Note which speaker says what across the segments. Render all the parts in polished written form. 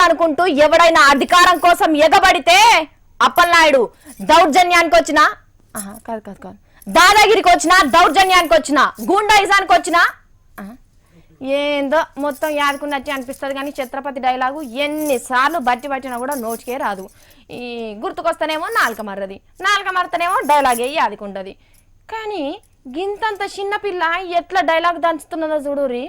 Speaker 1: అనుకుంటూ ఎవడైనా అధికారం కోసం ఎగబడితే అప్పలనాయుడు దౌర్జన్యానికి వచ్చినా కాదు కాదు కాదు దాదాగిరికి వచ్చినా దౌర్జన్యానికి వచ్చినా గూండాయిజానికి వచ్చినా ఏందో మొత్తం యాదుకున్నట్టు అనిపిస్తుంది. కానీ ఛత్రపతి డైలాగు ఎన్నిసార్లు బట్టి పట్టినా కూడా నోటికే రాదు. ఈ గుర్తుకొస్తేనేమో నాలుక మరతనేమో డైలాగే యాదుకుంటుంది. కానీ గింతంత చిన్నపిల్ల ఎట్లా డైలాగ్ దంచుతున్నదో చూడురి.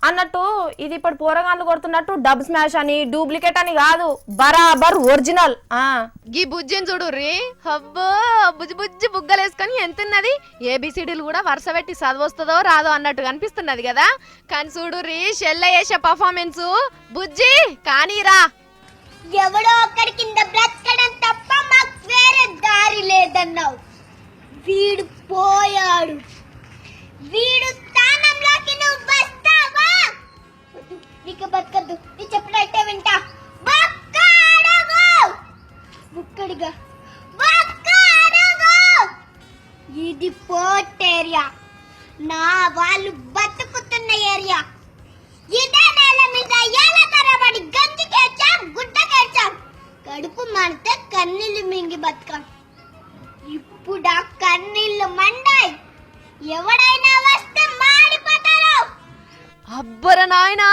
Speaker 1: అన్నట్టు ఇది ఇప్పుడు పోరగాళ్ళు కొడుతున్నట్టు డబ్ స్మాష్ అని డూప్లికేట్ అని కాదు, బరాబర్ ఒరిజినల్.
Speaker 2: గీ బుజ్జిని చూడుర్రి, అబ్బో బుజ్జి బుజ్జి బుగ్గలేసుకొని ఎంతున్నది. ఏబిసిడీలు కూడా వరుస పెట్టి చదవస్తుందో రాదో అన్నట్టు కనిపిస్తున్నది కదా. కానీ చూడుర్రి షెల్ల చేసే పర్ఫార్మెన్స్ బుజ్జి కానీరా.
Speaker 3: ఎవడో ఒక్కడి కింద బ్రతకడం తప్ప మాకు వేరే దారి లేదన్నావు. వీడు పోయాడు, వీడు స్థానంలోకి నువ్వు వస్తావా? నీకు బతకద్దు, నీ చెప్పినట్టే వింటా. ముక్కడిగా ఇది పోర్ట్ ఏరియా, నా వాళ్ళు బతుకుతున్న ఏరియా. ఇదే నేల మీద ఏళ్ళ తరబడి గంజి కేర్చాం, గుడ్డ కేర్చాం, కడుపు మానితే కన్నీళ్ళు మింగి బతకాం. ఇప్పుడు ఆ కన్నీళ్ళు మండాయి, ఎవడైనా వస్తే మాడిపోతారు.
Speaker 2: అబ్బర నాయనా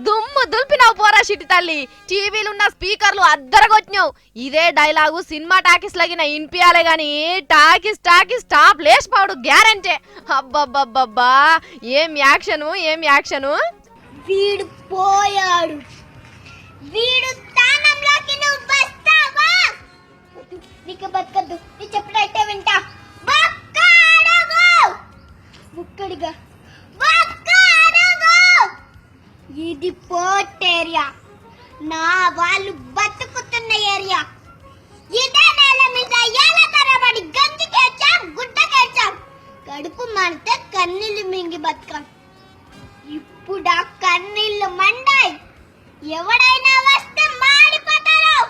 Speaker 2: దుమ్ము దులిపినావు పోరా చిట్టి తల్లి. టీవీలున్న స్పీకర్లు అద్దరగొచ్చినావు. ఇదే డైలాగు సినిమా టాకీస్ లగిన ఇన్పియాలే గాని టాకీస్ టాప్ లేచిపోవడు గ్యారంటీ. అబ్బబ్బబ్బబ్బా ఏం యాక్షను.
Speaker 3: వీడు పోయాడు, వీడు స్థానంలోకి నువ్వు వస్తావా? నీకు బతకద్దు, నీ చెప్పినట్టే వింటా. ముక్కడిగా ఇది పోర్ట్ ఏరియా, నా వాళ్ళు బతుకుతున్న ఏరియా. ఇదే నేల మీద ఏళ్ళ తరబడి గంజి కేర్చాం, గుడ్డ కేర్చాం, కడుపు మానితే కన్నీళ్ళు మింగి బతకాం. ఇప్పుడు ఆ కన్నీళ్ళు మండాయి, ఎవడైనా వస్తే మాడిపోతారు.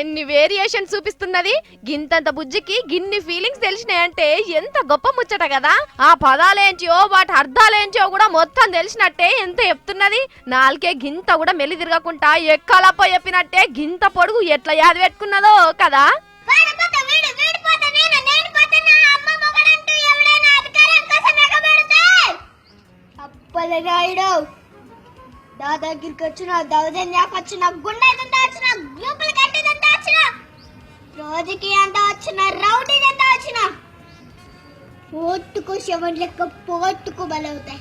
Speaker 2: ఎన్ని వేరియేషన్ చూపిస్తున్నది. గింతంత బుజ్జికి గిన్ని ఫీలింగ్స్ తెలిసినాయంటే ఎంత గొప్ప ముచ్చట కదా. ఆ పదాలేంచో వాటి అర్థాలేంచో కూడా మొత్తం తెలిసినట్టే ఎంత చెప్తున్నది. నాలుకే గింత కూడా మెల్లి తిరగకుండా ఎక్కాలప్ప చెప్పినట్టే గింత పొడుగు ఎట్లా యాద పెట్టుకున్నదో కదా.
Speaker 3: దాదాగిరికి వచ్చిన దౌర్జన్యానికి వచ్చిన గుండెదంతా వచ్చిన గ్రూపులు కట్టిదంతా వచ్చిన రాజకీయంతా వచ్చిన రౌడీదంతా వచ్చిన పోర్టుకు శవం లెక్క పోర్టుకు బలవుతాయి.